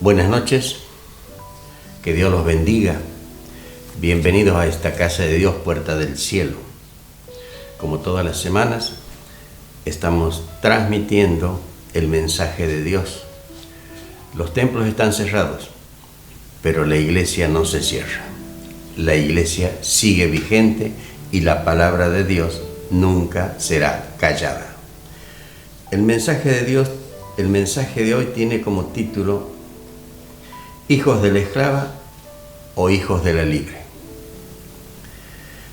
Buenas noches, que Dios los bendiga. Bienvenidos a esta casa de Dios, Puerta del Cielo. Como todas las semanas, estamos transmitiendo el mensaje de Dios. Los templos están cerrados, pero la iglesia no se cierra. La iglesia sigue vigente y la palabra de Dios nunca será callada. El mensaje de Dios, el mensaje de hoy tiene como título ¿Hijos de la esclava o hijos de la libre?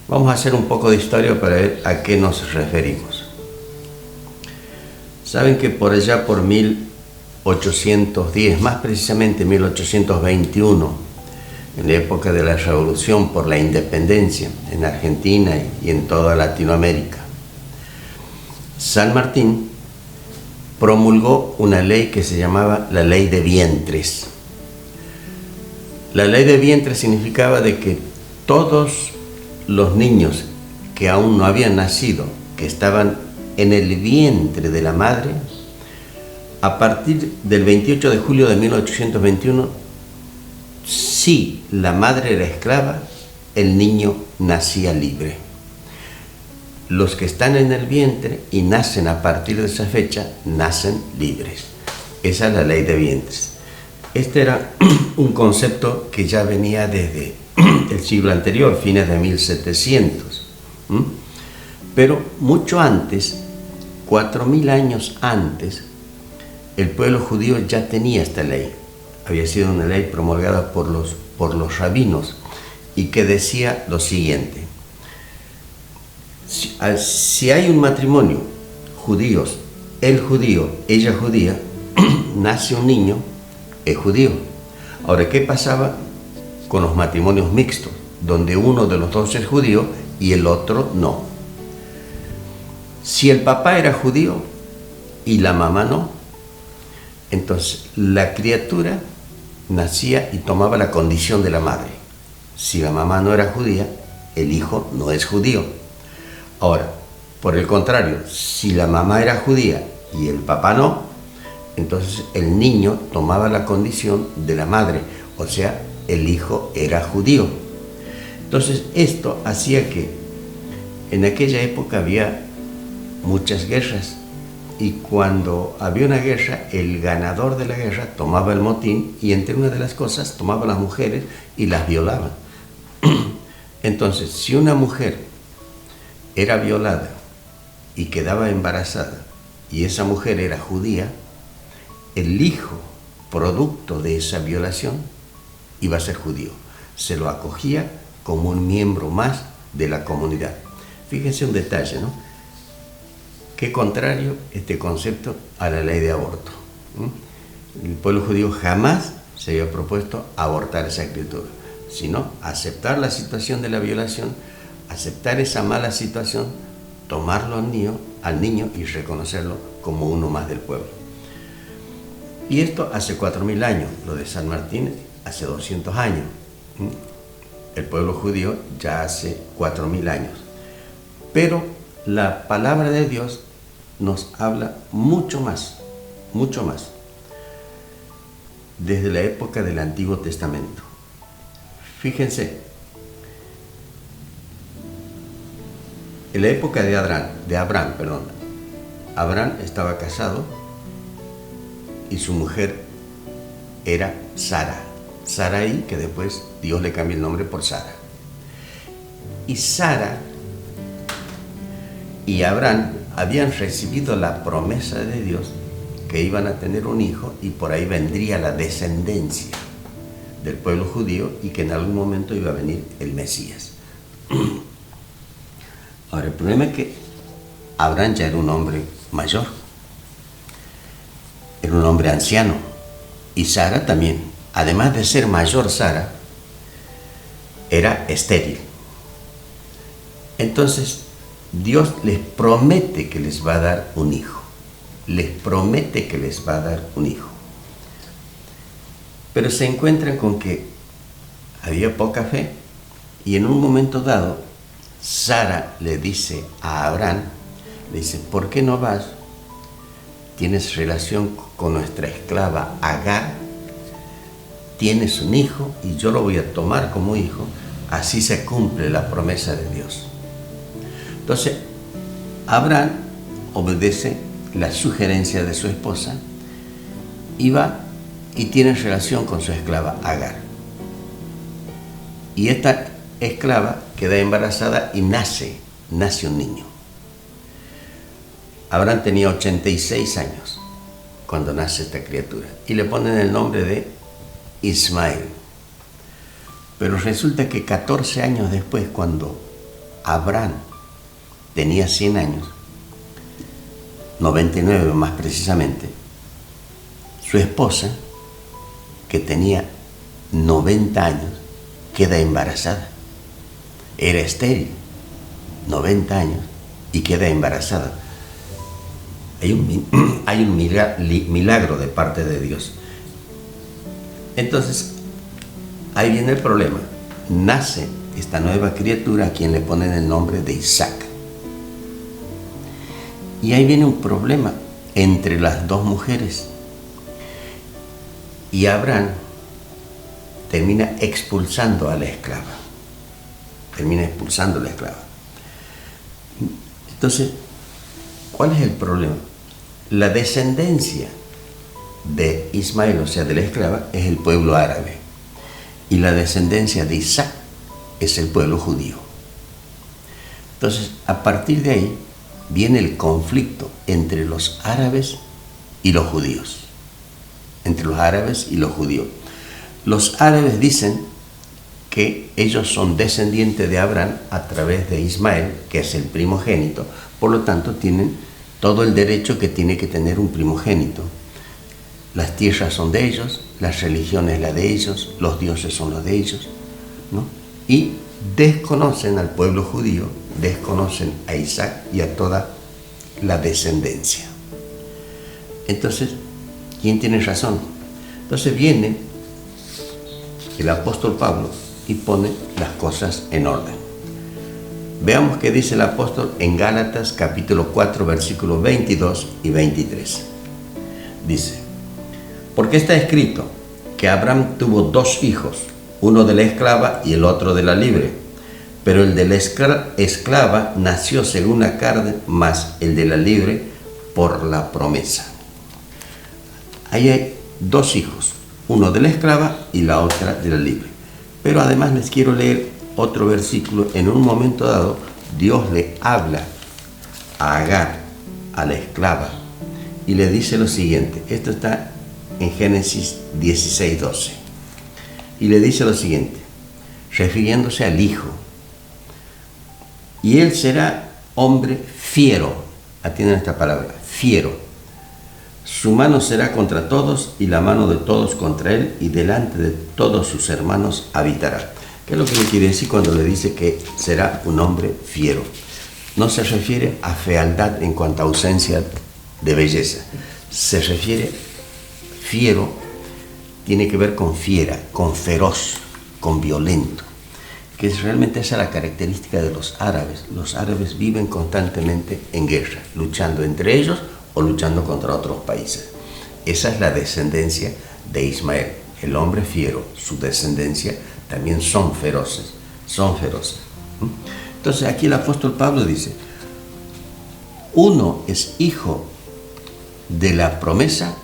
Vamos a hacer un poco de historia para ver a qué nos referimos. Saben que por allá por 1810, más precisamente 1821, en la época de la Revolución por la Independencia en Argentina y en toda Latinoamérica, San Martín promulgó una ley que se llamaba la Ley de Vientres. La ley de vientre significaba de que todos los niños que aún no habían nacido, que estaban en el vientre de la madre, a partir del 28 de julio de 1821, si la madre era esclava, el niño nacía libre. Los que están en el vientre y nacen a partir de esa fecha, nacen libres. Esa es la ley de vientres. Este era un concepto que ya venía desde el siglo anterior, fines de 1700. Pero mucho antes, 4000 años antes, el pueblo judío ya tenía esta ley. Había sido una ley promulgada por los rabinos y que decía lo siguiente: si hay un matrimonio, judíos, él judío, ella judía, nace un niño, es judío. Ahora, ¿qué pasaba con los matrimonios mixtos, donde uno de los dos es judío y el otro no? Si el papá era judío y la mamá no, entonces la criatura nacía y tomaba la condición de la madre. Si la mamá no era judía, el hijo no es judío. Ahora, por el contrario, si la mamá era judía y el papá no, entonces el niño tomaba la condición de la madre, o sea, el hijo era judío. Entonces esto hacía que en aquella época había muchas guerras y cuando había una guerra, el ganador de la guerra tomaba el motín y entre una de las cosas tomaba a las mujeres y las violaba. Entonces, si una mujer era violada y quedaba embarazada y esa mujer era judía, el hijo, producto de esa violación, iba a ser judío. Se lo acogía como un miembro más de la comunidad. Fíjense un detalle, ¿no? Qué contrario este concepto a la ley de aborto. El pueblo judío jamás se había propuesto abortar esa criatura, sino aceptar la situación de la violación, aceptar esa mala situación, tomarlo al niño y reconocerlo como uno más del pueblo. Y esto hace 4000 años, lo de San Martín hace 200 años. El pueblo judío ya hace 4000 años. Pero la palabra de Dios nos habla mucho más, desde la época del Antiguo Testamento. Fíjense, en la época de Abraham, Abraham estaba casado y su mujer era Sara. Sarai, que después Dios le cambió el nombre por Sara. Y Sara y Abraham habían recibido la promesa de Dios que iban a tener un hijo y por ahí vendría la descendencia del pueblo judío y que en algún momento iba a venir el Mesías. Ahora, el problema es que Abraham ya era un hombre mayor, era un hombre anciano, y Sara también, además de ser mayor, Sara era estéril. Entonces Dios les promete que les va a dar un hijo, pero se encuentran con que había poca fe y en un momento dado Sara le dice a Abraham, le dice: ¿por qué no vas tienes relación con nuestra esclava Agar, tienes un hijo y yo lo voy a tomar como hijo, así se cumple la promesa de Dios. Entonces, Abraham obedece la sugerencia de su esposa y va y tiene relación con su esclava Agar. Y esta esclava queda embarazada y nace un niño. Abraham tenía 86 años cuando nace esta criatura y le ponen el nombre de Ismael. Pero resulta que 14 años después, cuando Abraham tenía 100 años, 99 más precisamente, su esposa, que tenía 90 años, queda embarazada. Era estéril, 90 años, y queda embarazada. Hay un milagro de parte de Dios. Entonces, ahí viene el problema. Nace esta nueva criatura a quien le ponen el nombre de Isaac. Y ahí viene un problema entre las dos mujeres. Y Abraham termina expulsando a la esclava. Entonces, ¿cuál es el problema? La descendencia de Ismael, o sea, de la esclava, es el pueblo árabe. Y la descendencia de Isaac es el pueblo judío. Entonces, a partir de ahí, viene el conflicto entre los árabes y los judíos. Los árabes dicen que ellos son descendientes de Abraham a través de Ismael, que es el primogénito, por lo tanto tienen todo el derecho que tiene que tener un primogénito. Las tierras son de ellos, la religión es la de ellos, los dioses son los de ellos, ¿no? Y desconocen al pueblo judío, desconocen a Isaac y a toda la descendencia. Entonces, ¿quién tiene razón? Entonces viene el apóstol Pablo y pone las cosas en orden. Veamos qué dice el apóstol en Gálatas capítulo 4, versículos 22 y 23. Dice: porque está escrito que Abraham tuvo dos hijos, uno de la esclava y el otro de la libre. Pero el de la esclava nació según la carne, más el de la libre por la promesa. Ahí hay dos hijos, uno de la esclava y la otra de la libre. Pero además les quiero leer otro versículo. En un momento dado, Dios le habla a Agar, a la esclava, y le dice lo siguiente. Esto está en Génesis 16:12. Y le dice lo siguiente, refiriéndose al hijo: y él será hombre fiero. Atiendan esta palabra, fiero. Su mano será contra todos y la mano de todos contra él, y delante de todos sus hermanos habitará. ¿Qué es lo que le quiere decir cuando le dice que será un hombre fiero? No se refiere a fealdad en cuanto a ausencia de belleza. Se refiere, fiero, tiene que ver con fiera, con feroz, con violento. Que es realmente esa la característica de los árabes. Los árabes viven constantemente en guerra, luchando entre ellos o luchando contra otros países. Esa es la descendencia de Ismael, el hombre fiero. Su descendencia también son feroces. Entonces aquí el apóstol Pablo dice, uno es hijo de la promesa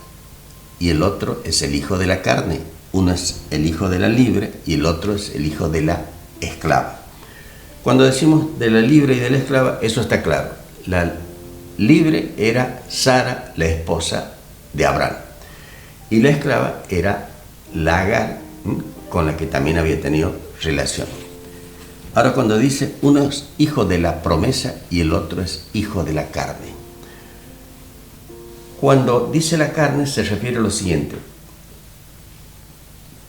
y el otro es el hijo de la carne. Uno es el hijo de la libre y el otro es el hijo de la esclava. Cuando decimos de la libre y de la esclava, eso está claro. La libre era Sara, la esposa de Abraham, y la esclava era la Agar, con la que también había tenido relación. Ahora, cuando dice uno es hijo de la promesa y el otro es hijo de la carne, cuando dice la carne se refiere a lo siguiente: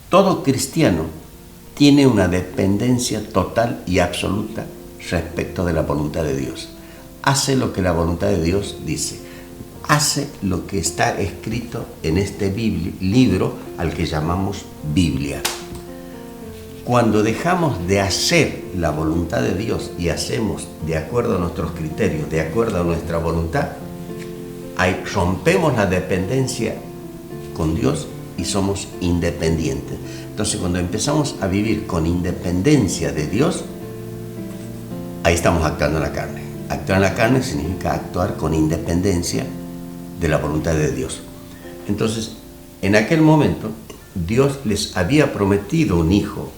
todo cristiano tiene una dependencia total y absoluta respecto de la voluntad de Dios. Hace lo que la voluntad de Dios dice. Hace lo que está escrito en este libro al que llamamos Biblia. Cuando dejamos de hacer la voluntad de Dios y hacemos de acuerdo a nuestros criterios, de acuerdo a nuestra voluntad, ahí rompemos la dependencia con Dios y somos independientes. Entonces, cuando empezamos a vivir con independencia de Dios, ahí estamos actuando en la carne. Actuar en la carne significa actuar con independencia de la voluntad de Dios. Entonces, en aquel momento, Dios les había prometido un hijo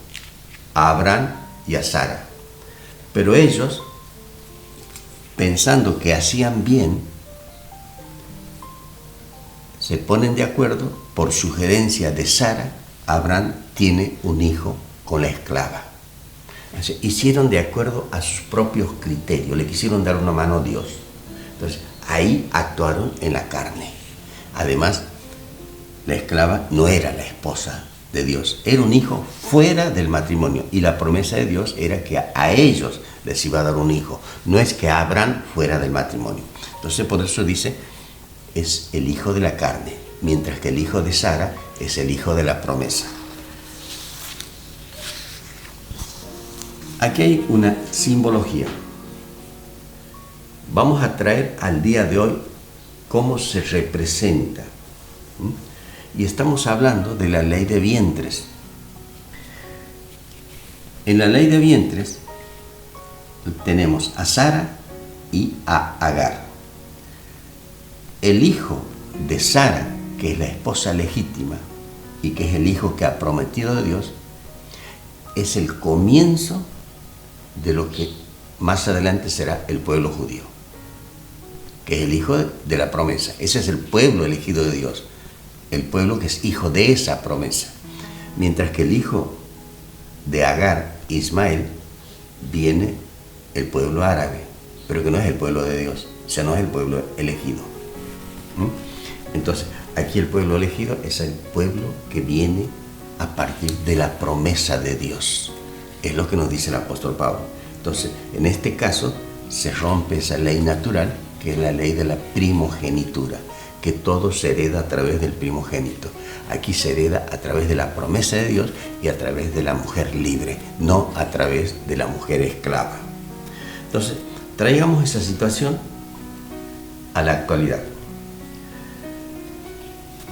a Abraham y a Sara. Pero ellos, pensando que hacían bien, se ponen de acuerdo. Por sugerencia de Sara, Abraham tiene un hijo con la esclava. Así, hicieron de acuerdo a sus propios criterios, le quisieron dar una mano a Dios. Entonces, ahí actuaron en la carne. Además, la esclava no era la esposa de Dios, era un hijo fuera del matrimonio, y la promesa de Dios era que a ellos les iba a dar un hijo, no es que a Abraham fuera del matrimonio. Entonces, por eso dice, es el hijo de la carne, mientras que el hijo de Sara es el hijo de la promesa. Aquí hay una simbología. Vamos a traer al día de hoy cómo se representa. Y estamos hablando de la ley de vientres. En la ley de vientres tenemos a Sara y a Agar. El hijo de Sara, que es la esposa legítima y que es el hijo que ha prometido de Dios, es el comienzo de lo que más adelante será el pueblo judío, que es el hijo de la promesa. Ese es el pueblo elegido de Dios, el pueblo que es hijo de esa promesa. Mientras que el hijo de Agar, Ismael, viene el pueblo árabe, pero que no es el pueblo de Dios, o sea, no es el pueblo elegido. Entonces, aquí el pueblo elegido es el pueblo que viene a partir de la promesa de Dios. Es lo que nos dice el apóstol Pablo. Entonces, en este caso, se rompe esa ley natural, que es la ley de la primogenitura, que todo se hereda a través del primogénito. Aquí se hereda a través de la promesa de Dios y a través de la mujer libre, no a través de la mujer esclava. Entonces, traigamos esa situación a la actualidad.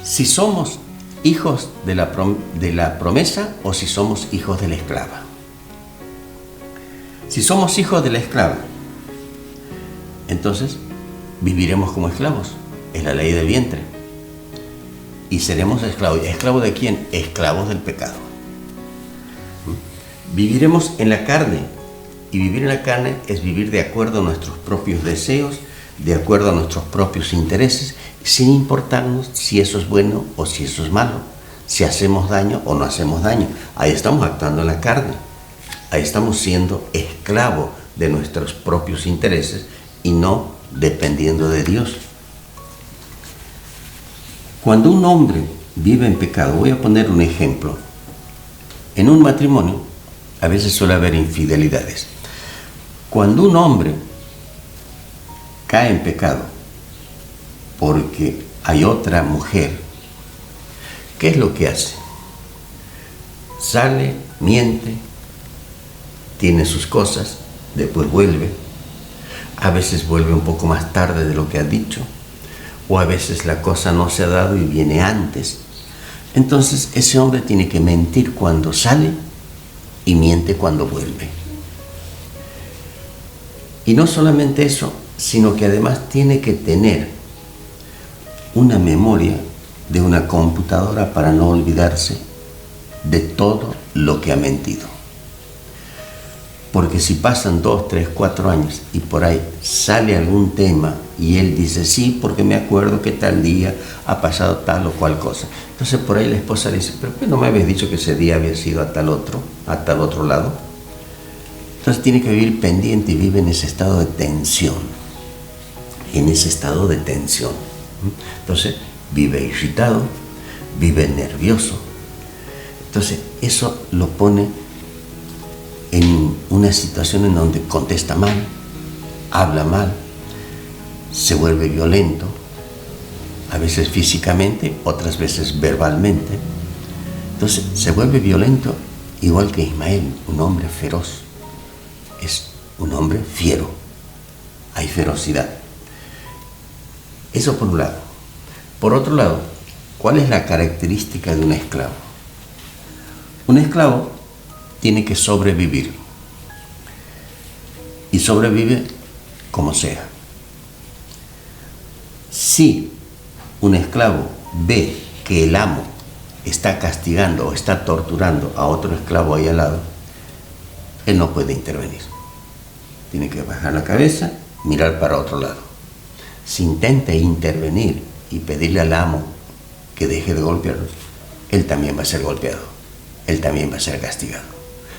Si somos hijos de la promesa o si somos hijos de la esclava. Si somos hijos de la esclava, entonces viviremos como esclavos. Es la ley del vientre. Y seremos esclavos. ¿Esclavos de quién? Esclavos del pecado. Viviremos en la carne. Y vivir en la carne es vivir de acuerdo a nuestros propios deseos, de acuerdo a nuestros propios intereses, sin importarnos si eso es bueno o si eso es malo, si hacemos daño o no hacemos daño. Ahí estamos actuando en la carne. Ahí estamos siendo esclavos de nuestros propios intereses y no dependiendo de Dios. Cuando un hombre vive en pecado, voy a poner un ejemplo. En un matrimonio a veces suele haber infidelidades. Cuando un hombre cae en pecado porque hay otra mujer, ¿qué es lo que hace? Sale, miente, tiene sus cosas, después vuelve. A veces vuelve un poco más tarde de lo que ha dicho, o a veces la cosa no se ha dado y viene antes. Entonces ese hombre tiene que mentir cuando sale y miente cuando vuelve. Y no solamente eso, sino que además tiene que tener una memoria de una computadora para no olvidarse de todo lo que ha mentido. Porque si pasan 2, 3, 4 años y por ahí sale algún tema y él dice, sí, porque me acuerdo que tal día ha pasado tal o cual cosa. Entonces por ahí la esposa le dice, pero ¿qué no me habías dicho que ese día había sido a tal otro lado? Entonces tiene que vivir pendiente y vive en ese estado de tensión. Entonces vive irritado, vive nervioso. Entonces eso lo pone en una situación en donde contesta mal, habla mal, se vuelve violento, a veces físicamente, otras veces verbalmente. Entonces se vuelve violento igual que Ismael, un hombre feroz. Es un hombre fiero, hay ferocidad. Eso por un lado. Por otro lado, ¿Cuál es la característica de un esclavo? Un esclavo tiene que sobrevivir. Y sobrevive como sea. Si un esclavo ve que el amo está castigando o está torturando a otro esclavo ahí al lado, él no puede intervenir. Tiene que bajar la cabeza, mirar para otro lado. Si intenta intervenir y pedirle al amo que deje de golpearlos, él también va a ser golpeado, él también va a ser castigado.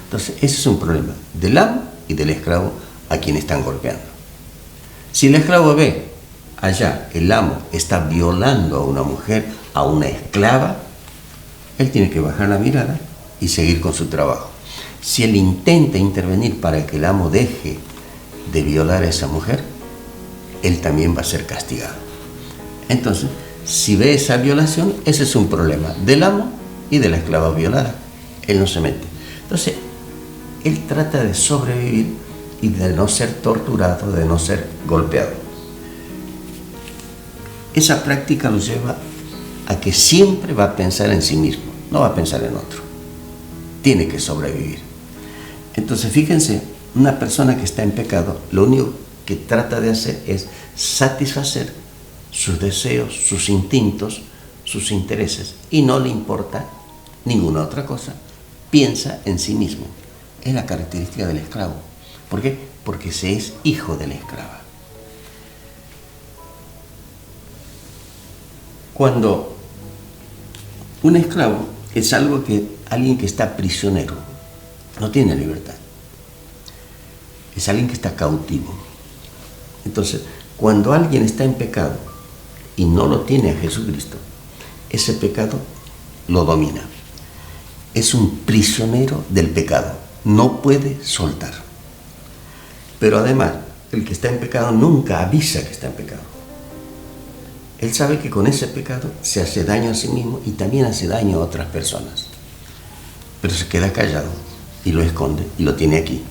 Entonces, ese es un problema del amo y del esclavo a quien están golpeando. Si el esclavo ve allá el amo está violando a una mujer, a una esclava, él tiene que bajar la mirada y seguir con su trabajo. Si él intenta intervenir para que el amo deje de violar a esa mujer, él también va a ser castigado. Entonces, si ve esa violación, ese es un problema del amo y de la esclava violada. Él no se mete. Entonces, él trata de sobrevivir y de no ser torturado, de no ser golpeado. Esa práctica lo lleva a que siempre va a pensar en sí mismo, no va a pensar en otro. Tiene que sobrevivir. Entonces, fíjense, una persona que está en pecado, lo único que trata de hacer es satisfacer sus deseos, sus instintos, sus intereses, y no le importa ninguna otra cosa. Piensa en sí mismo. Es la característica del esclavo. ¿Por qué? Porque se es hijo de la esclava. Cuando un esclavo es alguien que está prisionero, no tiene libertad. Es alguien que está cautivo. Entonces, cuando alguien está en pecado y no lo tiene a Jesucristo, ese pecado lo domina. Es un prisionero del pecado, no puede soltar. Pero además, el que está en pecado nunca avisa que está en pecado. Él sabe que con ese pecado se hace daño a sí mismo y también hace daño a otras personas. Pero se queda callado y lo esconde y lo tiene aquí.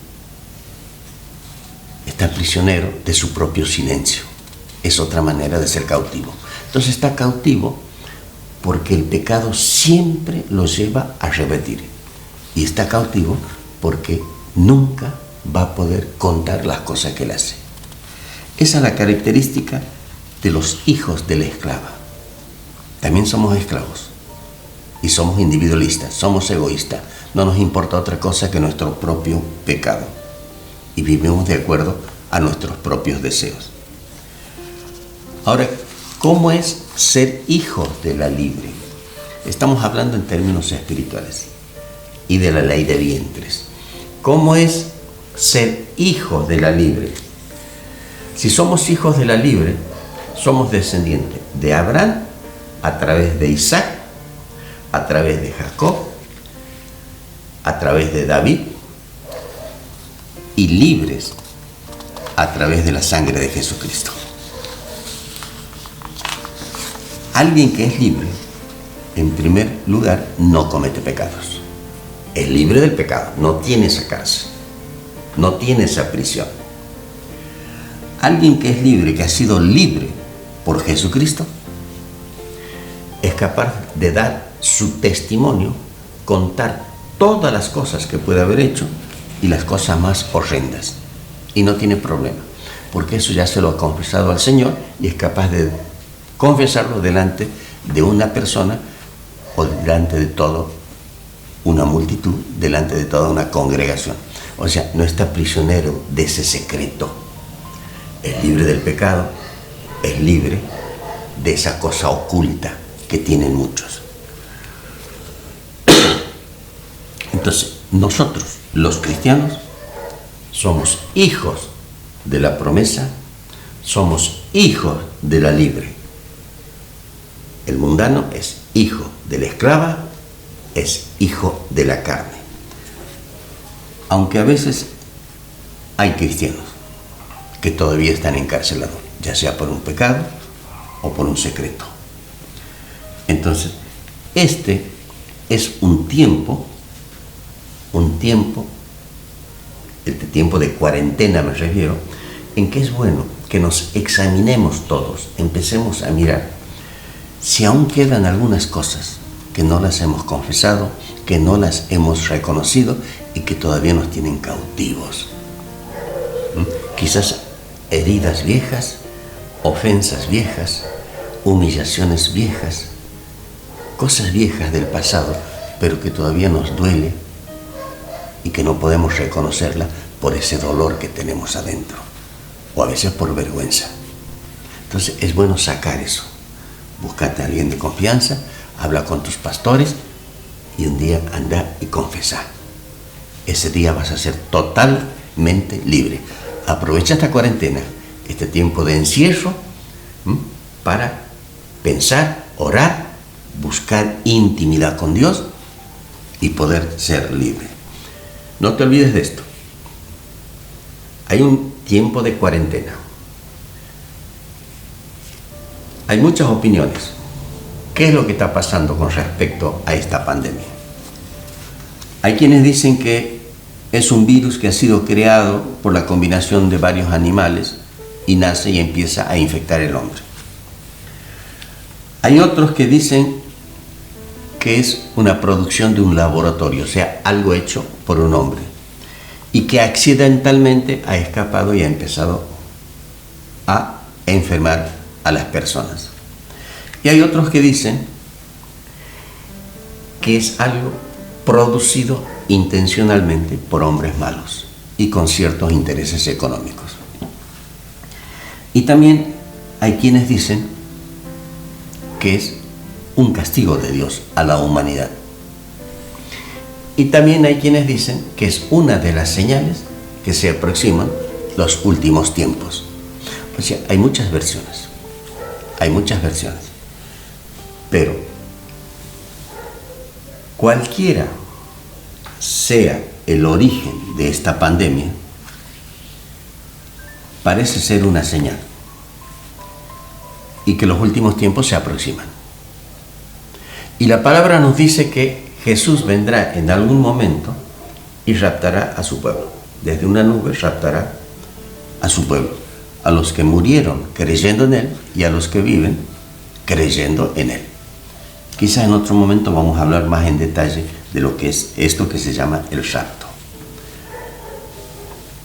Está prisionero de su propio silencio. Es otra manera de ser cautivo. Entonces está cautivo porque el pecado siempre lo lleva a repetir. Y está cautivo porque nunca va a poder contar las cosas que él hace. Esa es la característica de los hijos de la esclava. También somos esclavos y somos individualistas, somos egoístas. No nos importa otra cosa que nuestro propio pecado y vivimos de acuerdo a nuestros propios deseos. Ahora, ¿cómo es ser hijos de la libre? Estamos hablando en términos espirituales y de la ley de vientres. ¿Cómo es ser hijos de la libre? Si somos hijos de la libre, somos descendientes de Abraham a través de Isaac, a través de Jacob, a través de David, y libres a través de la sangre de Jesucristo. Alguien que es libre, en primer lugar, no comete pecados. Es libre del pecado, no tiene esa cárcel, no tiene esa prisión. Alguien que es libre, que ha sido libre por Jesucristo, es capaz de dar su testimonio, contar todas las cosas que puede haber hecho y las cosas más horrendas. Y no tiene problema, porque eso ya se lo ha confesado al Señor y es capaz de confesarlo delante de una persona o delante de toda una multitud, delante de toda una congregación. O sea, no está prisionero de ese secreto. Es libre del pecado, es libre de esa cosa oculta que tienen muchos. Entonces, nosotros, los cristianos, somos hijos de la promesa, somos hijos de la libre. El mundano es hijo de la esclava, es hijo de la carne. Aunque a veces hay cristianos que todavía están encarcelados, ya sea por un pecado o por un secreto. Entonces, este es un tiempo de cuarentena me refiero, en que es bueno que nos examinemos todos, empecemos a mirar si aún quedan algunas cosas que no las hemos confesado, que no las hemos reconocido y que todavía nos tienen cautivos. Quizás heridas viejas, ofensas viejas, humillaciones viejas, cosas viejas del pasado, pero que todavía nos duele y que no podemos reconocerla por ese dolor que tenemos adentro, o a veces por vergüenza. Entonces es bueno sacar eso. Búscate a alguien de confianza, habla con tus pastores y un día anda y confesá. Ese día vas a ser totalmente libre. Aprovecha esta cuarentena, este tiempo de encierro, para pensar, orar, buscar intimidad con Dios y poder ser libre. No te olvides de esto. Hay un tiempo de cuarentena. Hay muchas opiniones. ¿Qué es lo que está pasando con respecto a esta pandemia? Hay quienes dicen que es un virus que ha sido creado por la combinación de varios animales y nace y empieza a infectar el hombre. Hay otros que dicen que es una producción de un laboratorio, o sea, algo hecho por un hombre, y que accidentalmente ha escapado y ha empezado a enfermar a las personas. Y hay otros que dicen que es algo producido intencionalmente por hombres malos y con ciertos intereses económicos. Y también hay quienes dicen que es un castigo de Dios a la humanidad. Y también hay quienes dicen que es una de las señales que se aproximan los últimos tiempos. O sea, hay muchas versiones. Hay muchas versiones. Pero cualquiera sea el origen de esta pandemia, parece ser una señal y que los últimos tiempos se aproximan. Y la palabra nos dice que Jesús vendrá en algún momento y raptará a su pueblo. Desde una nube raptará a su pueblo, a los que murieron creyendo en Él y a los que viven creyendo en Él. Quizás en otro momento vamos a hablar más en detalle de lo que es esto que se llama el rapto.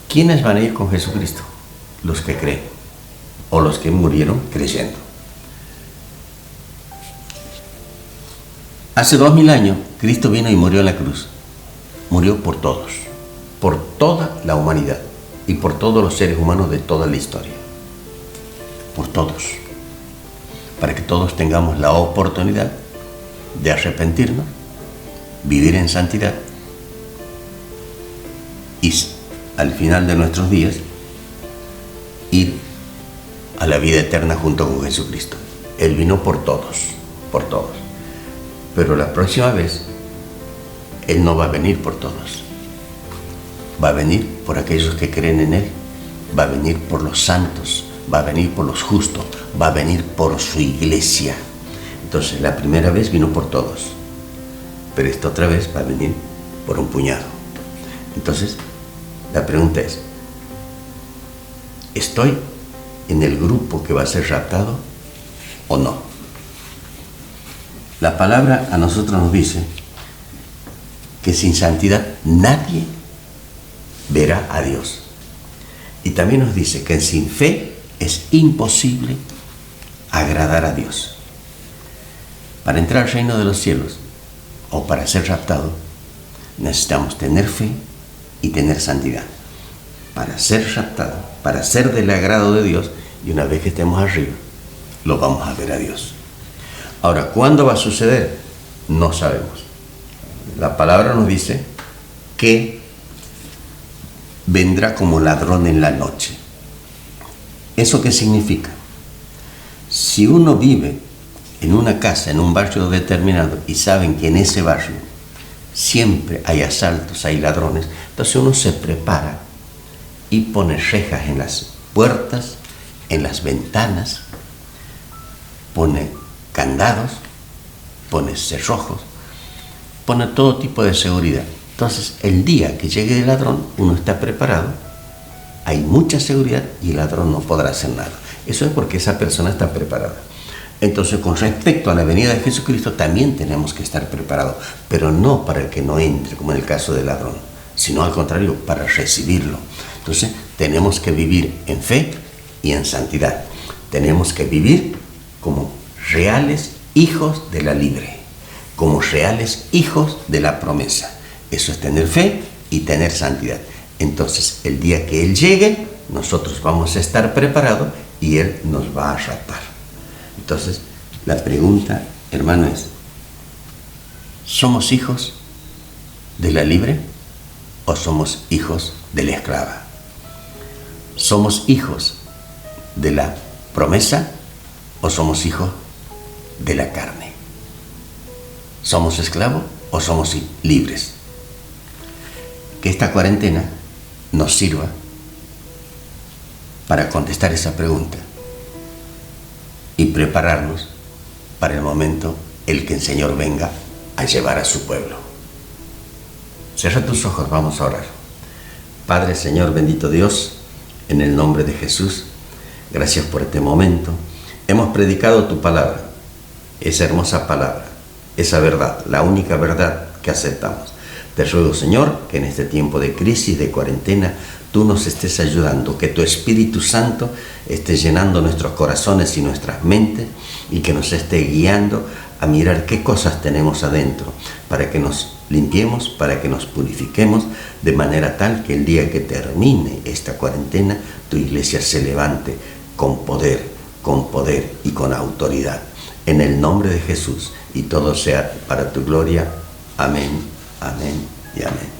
¿Quiénes van a ir con Jesucristo? Los que creen o los que murieron creyendo. Hace 2000 años, Cristo vino y murió en la cruz. Murió por todos, por toda la humanidad y por todos los seres humanos de toda la historia. Por todos. Para que todos tengamos la oportunidad de arrepentirnos, vivir en santidad y al final de nuestros días ir a la vida eterna junto con Jesucristo. Él vino por todos, por todos. Pero la próxima vez, Él no va a venir por todos. Va a venir por aquellos que creen en Él. Va a venir por los santos. Va a venir por los justos. Va a venir por su iglesia. Entonces, la primera vez vino por todos. Pero esta otra vez va a venir por un puñado. Entonces, la pregunta es, ¿estoy en el grupo que va a ser raptado o no? La palabra a nosotros nos dice que sin santidad nadie verá a Dios. Y también nos dice que sin fe es imposible agradar a Dios. Para entrar al reino de los cielos o para ser raptado, necesitamos tener fe y tener santidad. Para ser raptado, para ser del agrado de Dios, y una vez que estemos arriba, lo vamos a ver a Dios. Ahora, ¿cuándo va a suceder? No sabemos. La palabra nos dice que vendrá como ladrón en la noche. ¿Eso qué significa? Si uno vive en una casa, en un barrio determinado, y saben que en ese barrio siempre hay asaltos, hay ladrones, entonces uno se prepara y pone rejas en las puertas, en las ventanas, pone candados, pone cerrojos, pone todo tipo de seguridad. Entonces, el día que llegue el ladrón, uno está preparado, hay mucha seguridad y el ladrón no podrá hacer nada. Eso es porque esa persona está preparada. Entonces, con respecto a la venida de Jesucristo, también tenemos que estar preparados, pero no para el que no entre, como en el caso del ladrón, sino al contrario, para recibirlo. Entonces, tenemos que vivir en fe y en santidad. Tenemos que vivir como reales hijos de la libre, como reales hijos de la promesa. Eso es tener fe y tener santidad. Entonces, el día que Él llegue, nosotros vamos a estar preparados y Él nos va a raptar. Entonces, la pregunta, hermano, es: ¿somos hijos de la libre o somos hijos de la esclava? ¿Somos hijos de la promesa o somos hijos de la carne? ¿Somos esclavos o somos libres? Que esta cuarentena nos sirva para contestar esa pregunta y prepararnos para el momento en que el Señor venga a llevar a su pueblo. Cierra tus ojos, vamos a orar. Padre, Señor, bendito Dios, en el nombre de Jesús, gracias por este momento. Hemos predicado tu palabra, esa hermosa palabra, esa verdad, la única verdad que aceptamos. Te ruego, Señor, que en este tiempo de crisis, de cuarentena, tú nos estés ayudando, que tu Espíritu Santo esté llenando nuestros corazones y nuestras mentes y que nos esté guiando a mirar qué cosas tenemos adentro, para que nos limpiemos, para que nos purifiquemos, de manera tal que el día que termine esta cuarentena, tu iglesia se levante con poder y con autoridad. En el nombre de Jesús, y todo sea para tu gloria. Amén, amén y amén.